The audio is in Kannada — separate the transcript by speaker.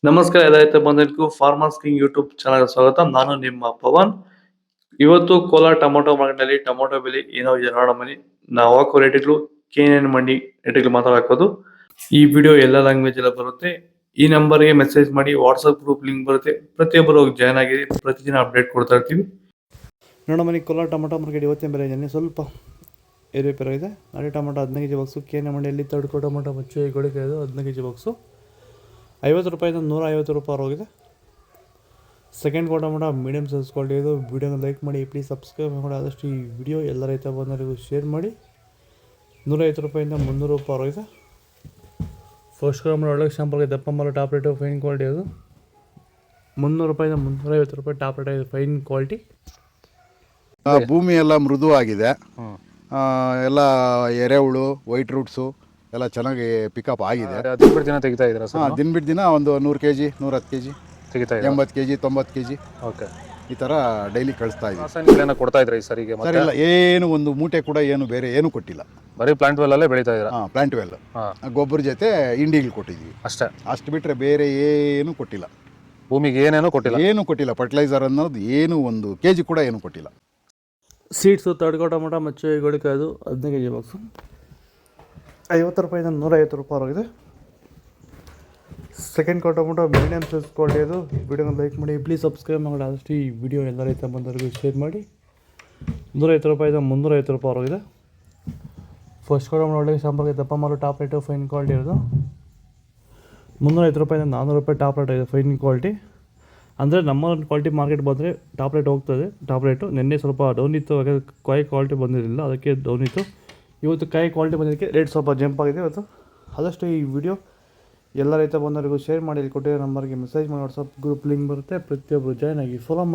Speaker 1: ನಮಸ್ಕಾರ ಎಲ್ಲ ರೈತ ಬಂಧುಗಳಿಗೂ ಫಾರ್ಮರ್ಸ್ ಕಿಂಗ್ ಯೂಟ್ಯೂಬ್ ಚಾನಲ್ ಸ್ವಾಗತ. ನಾನು ನಿಮ್ಮ ಪವನ್. ಇವತ್ತು ಕೋಲಾರ ಟೊಮೊಟೊ ಮಾರ್ಕೆಟ್ನಲ್ಲಿ ಟೊಮೊಟೊ ಬೆಲೆ ಏನೋ ಇದೆ ನೋಡೋಣ ಬನ್ನಿ. ನಾವು ಹಾಕೋ ರೇಟ್ಗಳು KNN ಮಂಡಿ ರೇಟ್ಗಳು ಮಾತಾಡೋದು. ಈ ವಿಡಿಯೋ ಎಲ್ಲ ಲ್ಯಾಂಗ್ವೇಜ್ ಎಲ್ಲ ಬರುತ್ತೆ. ಈ ನಂಬರ್ಗೆ ಮೆಸೇಜ್ ಮಾಡಿ, ವಾಟ್ಸಪ್ ಗ್ರೂಪ್ ಲಿಂಕ್ ಬರುತ್ತೆ, ಪ್ರತಿಯೊಬ್ಬರು ಜಾಯ್ನ್ ಆಗಿ ಪ್ರತಿದಿನ ಅಪ್ಡೇಟ್ ಕೊಡ್ತಾ ಇರ್ತೀವಿ. ನೋಡೋ ಮನೆ ಕೋಲಾರ ಟೊಮೊಟೊ ಮಾರ್ಕೆಟ್ ಇವತ್ತಿನ ಬೆಲೆ ಏನೇ ಸ್ವಲ್ಪ ಏರುಪೇರಾಗಿದೆ. ನಾಳೆ ಟೊಮೊಟೊ 15 ಕೆಜಿ ಬಾಕ್ಸು, KNN ಮಂಡಿಯಲ್ಲಿ ತಡ್ಕೋ ಟೊಮೊಟೊ ಮಚ್ಚು ಗೋಳಿಕಾಯ್ದು 15 ಕೆಜಿ ಬಾಕ್ಸು 50 ರೂಪಾಯಿಂದ 150 ರೂಪಾಯಿ ಹೋಗಿದೆ. Second tomato medium size quality ಇದು. ವಿಡಿಯೋನ ಲೈಕ್ ಮಾಡಿ, ಪ್ಲೀಸ್ ಸಬ್ಸ್ಕ್ರೈಬ್ ಮಾಡಿ, ಆದಷ್ಟು ಈ ವಿಡಿಯೋ ಎಲ್ಲ ರೈತ ಬಂದವರಿಗೂ ಶೇರ್ ಮಾಡಿ. 150 ರೂಪಾಯಿಂದ 300 ರೂಪಾಯಿ ಹೋಗಿದೆ. ಫಸ್ಟ್ ಟೊಮೊಟೊ ಒಳಗೆ ಶಾಂಪಲ್ಗೆ ದಪ್ಪ ಮಾಲು ಟಾಪ್ ರೇಟು ಫೈನ್ ಕ್ವಾಲಿಟಿ ಅದು 300 ರೂಪಾಯಿಂದ 350 ರೂಪಾಯಿ ಟಾಪ್ ರೇಟ್ ಆಗಿದೆ, ಫೈನ್ ಕ್ವಾಲಿಟಿ.
Speaker 2: ಭೂಮಿ ಎಲ್ಲ ಮೃದುವಾಗಿದೆ, ಎಲ್ಲ ಎರೆಹುಳು, ವೈಟ್ ರೂಟ್ಸು ಎಲ್ಲ ಚೆನ್ನಾಗಿ ಪಿಕಪ್ ಆಗಿದೆ.
Speaker 3: ದಿನ ಬಿಟ್ಟು ದಿನ ತೆಗಿತಾ ಇದ್ದೀರಾ ಸರ್?
Speaker 2: ದಿನ ಬಿಟ್ಟು ದಿನ ಒಂದು 100 kg 110 kg
Speaker 3: ತೆಗಿತಾ ಇದ್ದೀರಾ?
Speaker 2: 80 kg 90 kg
Speaker 3: ಓಕೆ.
Speaker 2: ಈ ಥರ ಡೈಲಿ ಕಳಿಸ್ತಾ ಇದ್ದೀವಿ.
Speaker 3: ರಾಸಾಯನಿಕಗಳನ್ನ ಕೊಡ್ತಾ ಇದ್ರಾ ಈ ಸರಿಗೆ?
Speaker 2: ಸರ್ ಇಲ್ಲ, ಏನು ಒಂದು ಮೂಟೆ ಕೂಡ ಏನು ಬೇರೆ ಏನು ಕೊಟ್ಟಿಲ್ಲ.
Speaker 3: ಬರೀ ಪ್ಲಾಂಟ್ ವೆಲ್ಲಲ್ಲೇ ಬೆಳೀತಾ ಇದ್ದೀರಾ?
Speaker 2: ಪ್ಲಾಂಟ್ ವೆಲ್ ಗೊಬ್ಬರ ಜೊತೆ ಇಂಡಿಗಳು ಕೊಟ್ಟಿದ್ದೀವಿ
Speaker 3: ಅಷ್ಟೇ.
Speaker 2: ಅಷ್ಟು ಬಿಟ್ಟರೆ ಬೇರೆ ಏನು ಕೊಟ್ಟಿಲ್ಲ.
Speaker 3: ಭೂಮಿಗೆ ಏನೇನೋ ಕೊಟ್ಟಿಲ್ಲ?
Speaker 2: ಏನು ಕೊಟ್ಟಿಲ್ಲ. ಫರ್ಟಿಲೈಸರ್ ಅನ್ನೋದು ಏನು 1 kg ಕೂಡ ಏನು ಕೊಟ್ಟಿಲ್ಲ.
Speaker 1: ಸೀಡ್ಸು ತಡ್ಕೋ ಟೊಮೊಟೊ ಮಚ್ಚು ಗೋಳಿಕಾಯ್ದು 15 ಕೆಜಿ ಬಾಕ್ಸು 50 ರೂಪಾಯಿಂದ 150 ರೂಪಾಯಿ ಹೋಗಿದೆ. Second tomato medium size quality ಅದು. ವಿಡಿಯೋನ ಲೈಕ್ ಮಾಡಿ, ಪ್ಲೀಸ್ ಸಬ್ಸ್ಕ್ರೈಬ್ ಮಾಡಿ, ಆದಷ್ಟು ಈ ವಿಡಿಯೋ ಎಲ್ಲ ರೈತ ಬಂದವರಿಗೂ ಶೇರ್ ಮಾಡಿ. 150 ರೂಪಾಯಿಂದ 350 ರೂಪಾಯಿ ಹೋಗಿದೆ. ಫಸ್ಟ್ ಟೊಮೊಟೊ ಒಳ್ಳೆಗೆ ಶಾಂಪಲ್ಗೆ ದಪ್ಪ ಮಾಲು ಟಾಪ್ ರೇಟು ಫೈನ್ ಕ್ವಾಲಿಟಿ ಇರೋದು 350 ರೂಪಾಯಿಂದ 400 ರೂಪಾಯಿ ಟಾಪ್ ರೇಟ್ ಇದೆ, ಫೈನ್ ಕ್ವಾಲಿಟಿ. ಅಂದರೆ ನಮ್ಮ ಕ್ವಾಲಿಟಿ ಮಾರ್ಕೆಟ್ ಬಂದರೆ ಟಾಪ್ ರೇಟ್ ಹೋಗ್ತದೆ. ಟಾಪ್ ರೇಟು ನಿನ್ನೆ ಸ್ವಲ್ಪ ಡೌನ್ ಇತ್ತು, ಯಾಕಂದರೆ ಕಾಯಿ ಕ್ವಾಲಿಟಿ ಬಂದಿರಲಿಲ್ಲ, ಅದಕ್ಕೆ ಡೌನ್ ಇತ್ತು. ಇವತ್ತು ಕಾಯಿ ಕ್ವಾಲಿಟಿ ಬಂದಿದ್ದಕ್ಕೆ ರೇಟ್ ಸ್ವಲ್ಪ ಜಂಪ್ ಆಗಿದೆ ಇವತ್ತು. ಆದಷ್ಟು ಈ ವಿಡಿಯೋ ಎಲ್ಲ ರೈತ ಬಂದವರಿಗೂ ಶೇರ್ ಮಾಡಿ. ಇಲ್ಲಿ ಕೊಟ್ಟಿರೋ ನಂಬರ್ಗೆ ಮೆಸೇಜ್ ಮಾಡಿ, ವಾಟ್ಸಪ್ ಗ್ರೂಪ್ ಲಿಂಕ್ ಬರುತ್ತೆ, ಪ್ರತಿಯೊಬ್ಬರು ಜಾಯ್ನ್ ಆಗಿ ಫಾಲೋ ಮಾಡಿ.